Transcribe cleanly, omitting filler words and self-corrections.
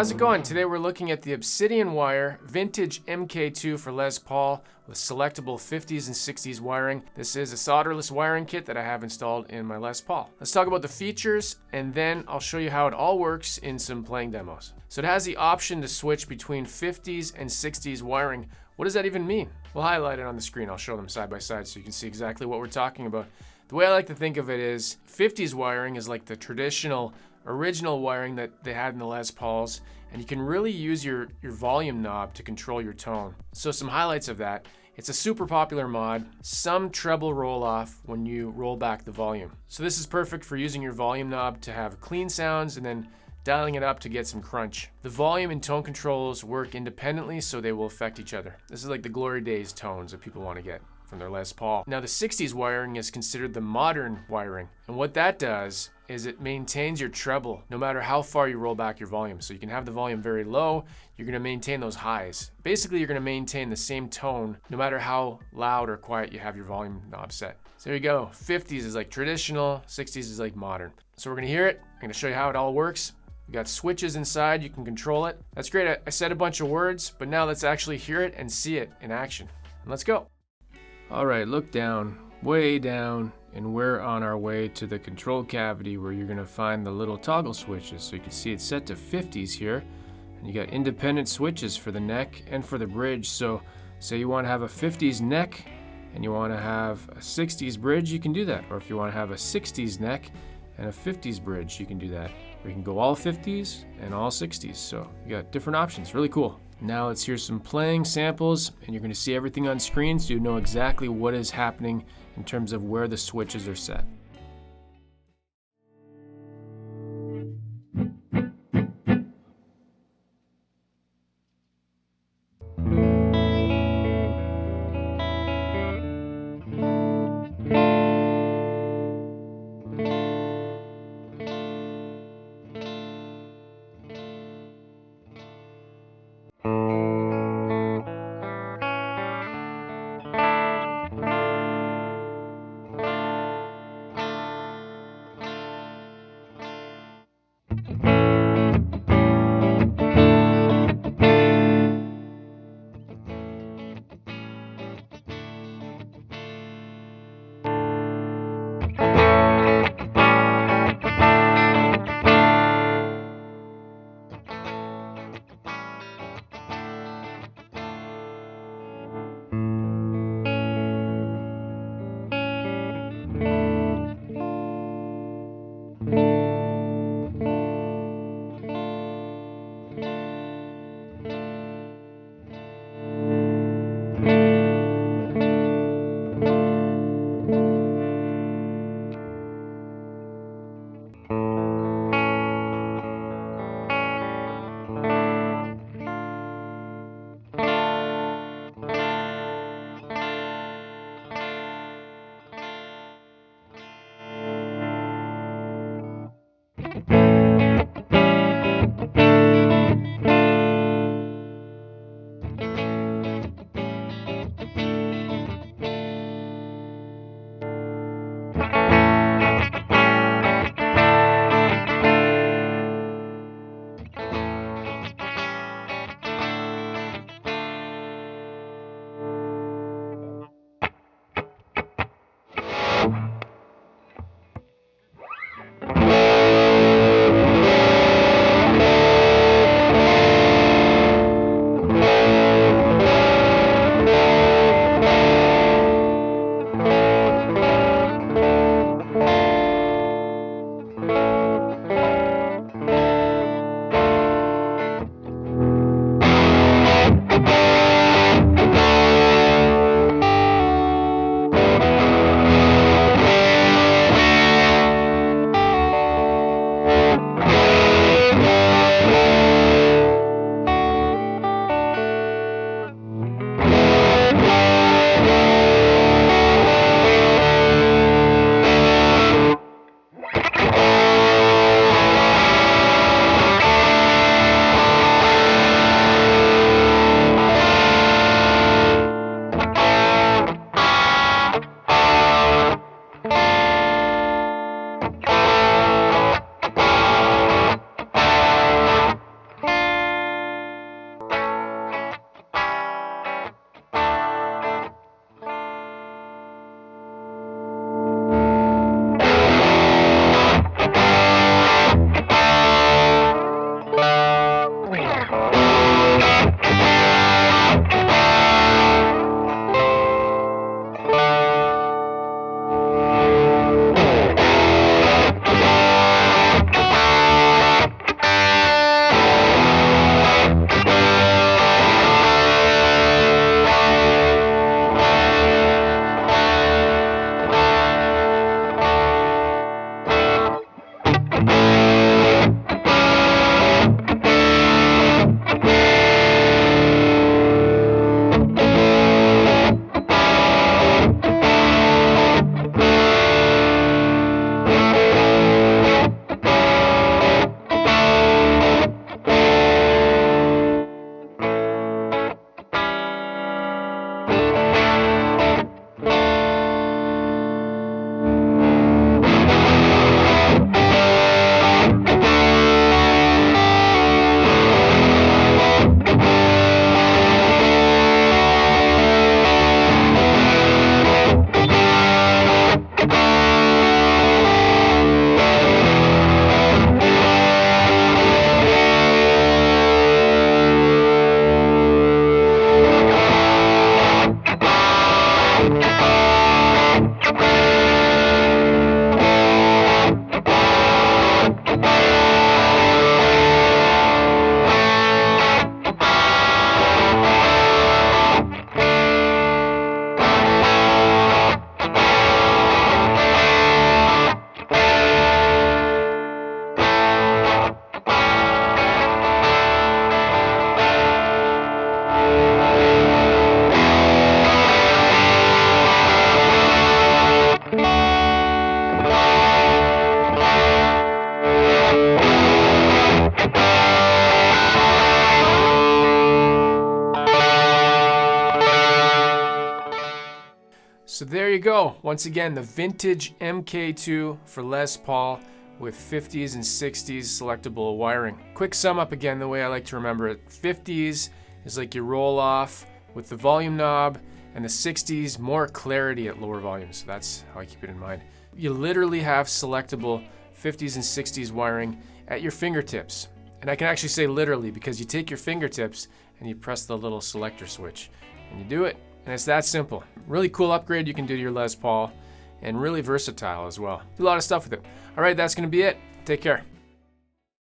how's it going? Today we're looking at the ObsidianWire Vintage MK2 for Les Paul with selectable 50s and 60s wiring. This is a solderless wiring kit that I have installed in my Les Paul. Let's talk about the features and then I'll show you how it all works in some playing demos. So it has the option to switch between 50s and 60s wiring. What does that even mean? We'll highlight it on the screen. I'll show them side by side so you can see exactly what we're talking about. The way I like to think of it is 50s wiring is like the traditional original wiring that they had in the Les Pauls, and you can really use your volume knob to control your tone. So some highlights of that: it's a super popular mod, some treble roll off when you roll back the volume. So this is perfect for using your volume knob to have clean sounds and then dialing it up to get some crunch. The volume and tone controls work independently, so they will affect each other. This is like the glory days tones that people want to get from their Les Paul. Now the 60s wiring is considered the modern wiring, and what that does is it maintains your treble no matter how far you roll back your volume. So you can have the volume very low, you're gonna maintain those highs. Basically, you're gonna maintain the same tone no matter how loud or quiet you have your volume knob set. So there you go. 50s is like traditional, 60s is like modern. So we're gonna hear it. I'm gonna show you how it all works. We got switches inside, you can control it. That's great. I said a bunch of words, but now let's actually hear it and see it in action. And let's go. All right, look down, way down, and we're on our way to the control cavity where you're gonna find the little toggle switches. So you can see it's set to 50s here, and you got independent switches for the neck and for the bridge. So say you wanna have a 50s neck and you wanna have a 60s bridge, you can do that. Or if you wanna have a 60s neck and a 50s bridge, you can do that. Or you can go all 50s and all 60s. So you got different options, really cool. Now let's hear some playing samples, and you're gonna see everything on screen so you know exactly what is happening in terms of where the switches are set. there you go. Once again, the vintage MK2 for Les Paul with 50s and 60s selectable wiring. Quick sum up again, the way I like to remember it. 50s is like your roll off with the volume knob, and the 60s, more clarity at lower volumes. So that's how I keep it in mind. You literally have selectable 50s and 60s wiring at your fingertips. And I can actually say literally because you take your fingertips and you press the little selector switch and you do it. And it's that simple. Really cool upgrade you can do to your Les Paul, and really versatile as well. Do a lot of stuff with it. All right, that's gonna be it. Take care.